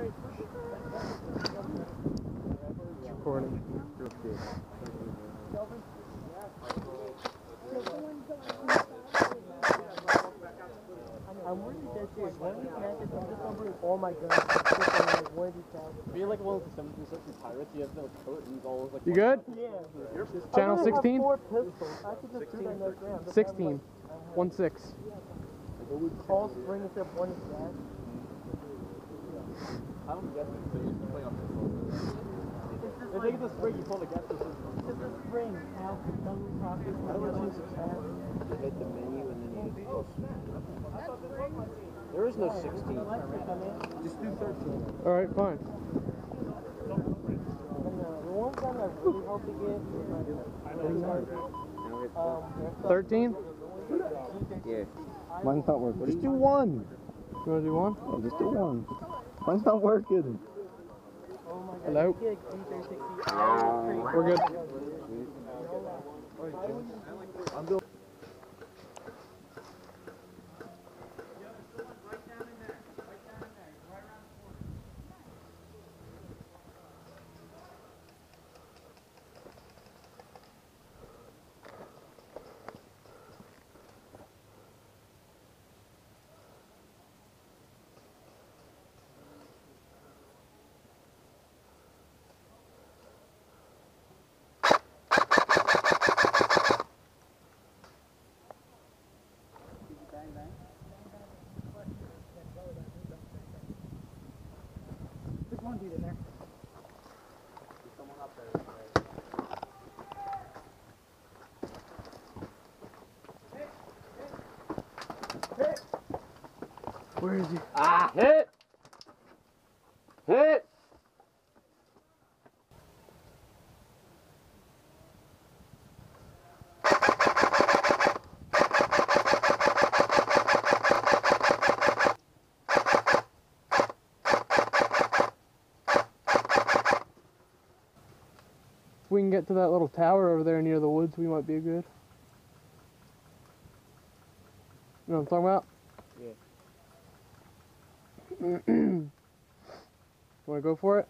Recording. I'm really dead serious. One of these matches, I'm just gonna bring all my guns. Like one of these guys. Be like one of the 17th century pirates. You have the curtains all like. You good? Yeah. Channel 16? 4 pistols. I could just do that next round. 16. 1-6. All spring except one is gas. I'm guessing so you can play on pistol. If they get the spring, you pull the gas pistol. Just a spring. Now, double profit. I don't know. You hit the menu and then you hit plus. There is no 16. Just do 13. Alright, fine. The one gun I really hope to get is 13? Yeah. Mine's not working. Just do one. You wanna do one? Yeah, just do one. Mine's not working. oh my god. Hello? We're good. I'm going. Just one dude in there. There's someone up there. Where is he? Ah! Hit! Hit! If we can get to that little tower over there near the woods, we might be good. You know what I'm talking about? Yeah. Wanna go for it?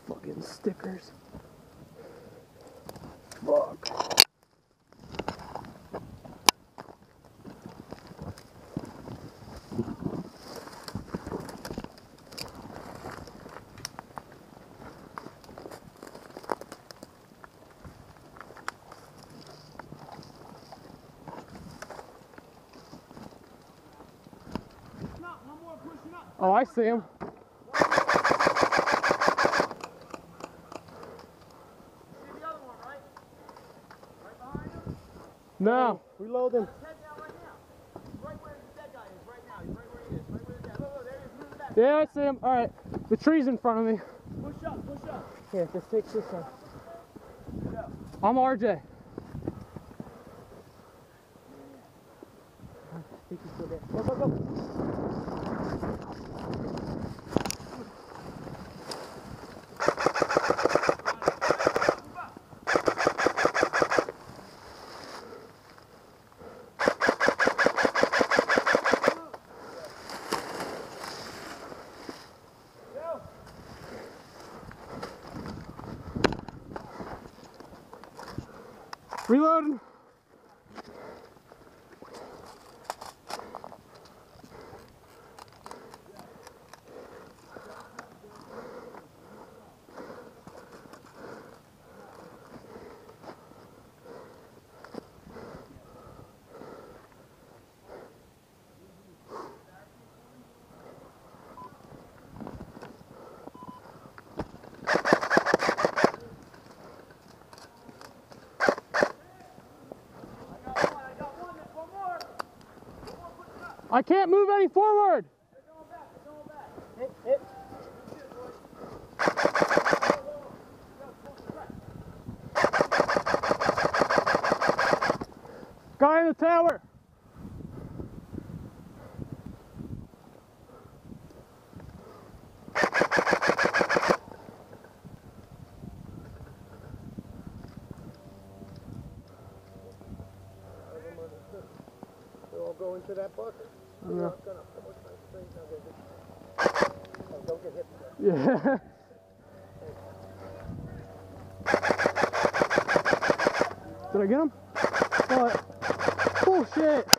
Fucking stickers. Fuck. Oh, I see him. No. Reloading. Yeah, I see him. All right. The tree's in front of me. Push up, push up. Yeah, just take this one. I'm RJ. Take you to there. Go, go, go. Reloading. I can't move any forward. Hit, hit. Guy in the tower. They all go into that bucket. Yeah. Don't get hit. Yeah. Did I get him? What? Oh shit.